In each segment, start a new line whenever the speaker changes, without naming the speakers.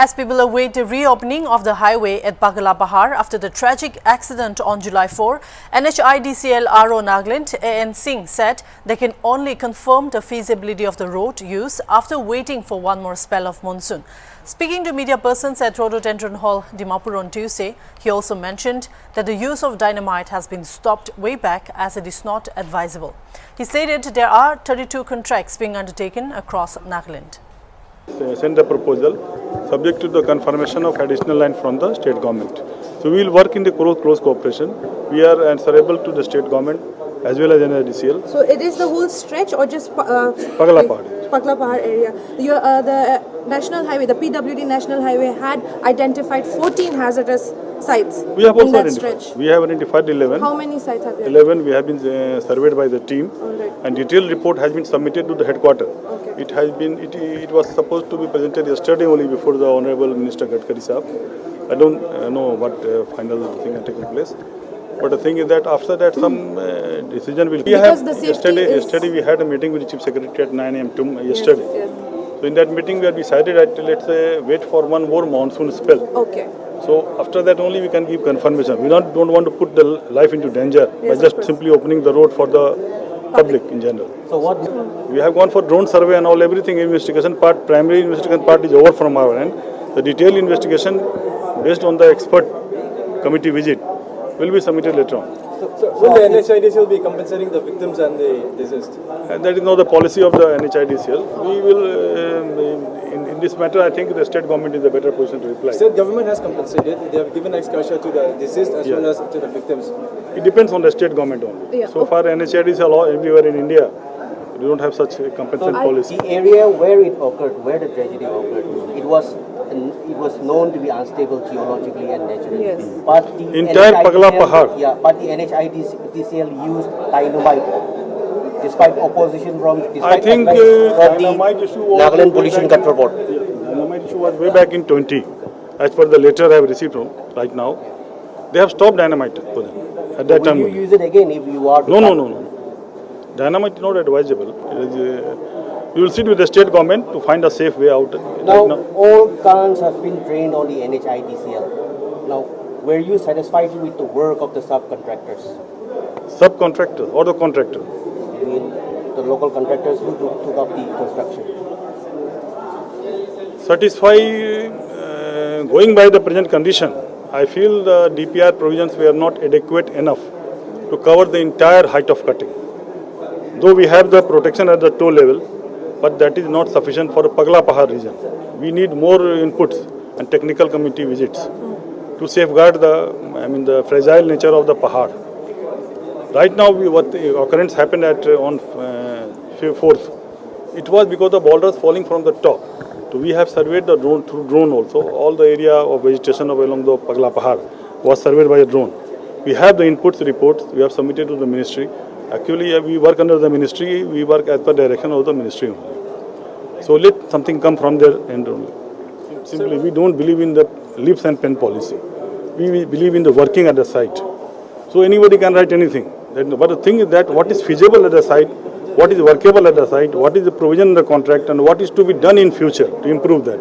As people await the reopening of the highway at Pagalapahar after the tragic accident on July 4, NHIDCL RO Nagaland A.N. Singh said they can only confirm the feasibility of the road use after waiting for one more spell of monsoon. Speaking to media persons at Rhododendron Hall, Dimapur on Tuesday, he also mentioned that the use of dynamite has been stopped way back as it is not advisable. He stated there are 32 contracts being undertaken across Nagaland.
Send the proposal subject to the confirmation of additional land from the state government. So we will work in the close cooperation. We are answerable to the state government as well as NHIDCL.
So it is the whole stretch or just
Pagalapahar
area? The national highway, the PWD national highway had identified 14 hazardous sites.
We have also
identified.
We have identified 11.
How many sites have you?
11 we have been surveyed by the team.
Right.
And detailed report has been submitted to the headquarters.
Okay.
It was supposed to be presented yesterday only before the Honorable Minister Gadkari Sahab. I don't know what final thing has taken place. But the thing is that after that some decision will be. Yesterday we had a meeting with the Chief Secretary at 9 a.m. yesterday.
Yes.
So in that meeting we had decided that let's wait for one more monsoon spell.
Okay.
So after that only we can give confirmation. We don't want to put the life into danger by just simply opening the road for the public in general.
So what?
We have gone for drone survey and all everything. Investigation part, primary investigation part is over from our end. The detailed investigation based on the expert committee visit will be submitted later on.
So will the NHIDCL be compensating the victims and the deceased?
That is now the policy of the NHIDCL. We will, in this matter, I think the state government is a better position to reply.
State government has compensated. They have given exposure to the deceased as well as to the victims.
It depends on the state government only.
Yeah.
So far, NHIDCL everywhere in India, we don't have such a compensation policy.
The area where it occurred, where the tragedy occurred, it was known to be unstable geologically and naturally.
Yes.
But the
Entire Pagalapahar.
Yeah, but the NHIDCL used dynamite, despite opposition from.
I think dynamite issue was
Nagaland Pollution Control Board.
Dynamite issue was way back in 20. As per the letter I have received from right now, they have stopped dynamite for them at that time.
Will you use it again if you are?
No. Dynamite is not advisable. We will sit with the state government to find a safe way out.
Now, all currents have been drained on the NHIDCL. Now, were you satisfied with the work of the subcontractors?
Subcontractors or the contractor?
I mean, the local contractors who took up the construction.
Satisfied, going by the present condition, I feel the DPR provisions were not adequate enough to cover the entire height of cutting. Though we have the protection at the toe level, but that is not sufficient for the Pagalapahar region. We need more inputs and technical committee visits to safeguard the fragile nature of the Pahar. Right now, what the occurrence happened on 4th, it was because the boulders falling from the top. So we have surveyed the drone through drone also. All the area of vegetation along the Pagalapahar was surveyed by a drone. We have the inputs reports. We have submitted to the ministry. Actually, we work under the ministry. We work as per direction of the ministry only. So let something come from their end only. Simply, we don't believe in the lips and pen policy. We believe in the working at the site. So anybody can write anything. But the thing is that what is feasible at the site, what is workable at the site, what is the provision in the contract, and what is to be done in future to improve that.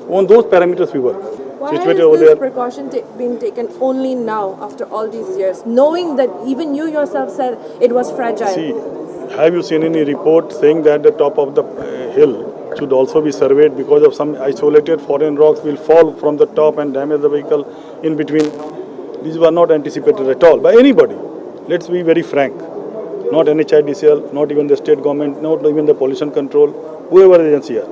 On those parameters we work.
Why is this precaution being taken only now after all these years, knowing that even you yourself said it was fragile?
See, have you seen any report saying that the top of the hill should also be surveyed because of some isolated foreign rocks will fall from the top and damage the vehicle in between? These were not anticipated at all by anybody. Let's be very frank. Not NHIDCL, not even the state government, not even the pollution control, whoever the agency are.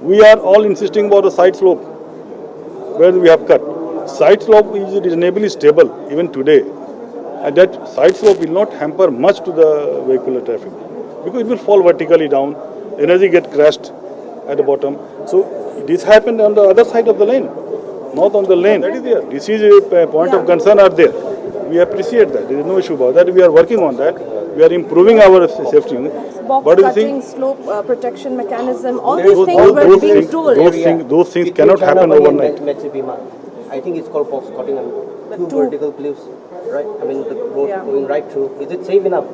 We are all insisting about the side slope where we have cut. Side slope is reasonably stable even today. And that side slope will not hamper much to the vehicular traffic because it will fall vertically down, energy get crashed at the bottom. So this happened on the other side of the lane, not on the lane. That is there. This is a point of concern are there. We appreciate that. There is no issue about that. We are working on that. We are improving our safety.
Box cutting, slope protection mechanism, all these things were being told.
Those things cannot happen overnight.
I think it's called box cutting and two vertical cliffs, right? I mean, the road going right through. Is it safe enough?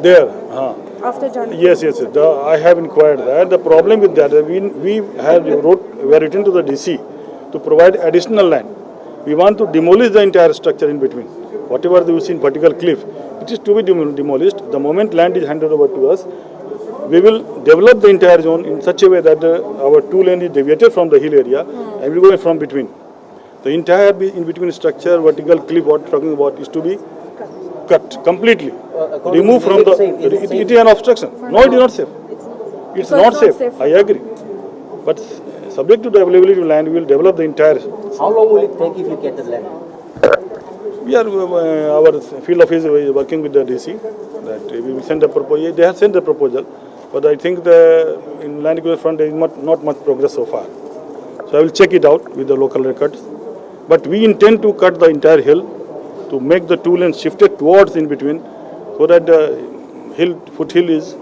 There.
After January.
Yes. I have inquired that. The problem with that, we were written to the DC to provide additional land. We want to demolish the entire structure in between. Whatever you see in vertical cliff, it is to be demolished. The moment land is handed over to us, we will develop the entire zone in such a way that our 2 lane is deviated from the hill area and we go from between. The entire in between structure, vertical cliff, what we are talking about, is to be cut completely. Removed from the. It is an obstruction. No, it is not safe. It's not safe. I agree. But subject to the availability of land, we will develop the entire.
How long will it take if you get the land?
We are our field office is working with the DC that we will send a proposal. They have sent the proposal, but I think in land acquisition front there is not much progress so far. So I will check it out with the local records. But we intend to cut the entire hill to make the 2 lanes shifted towards in between, so that the foothill is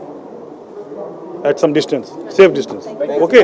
at some distance, safe distance. Okay.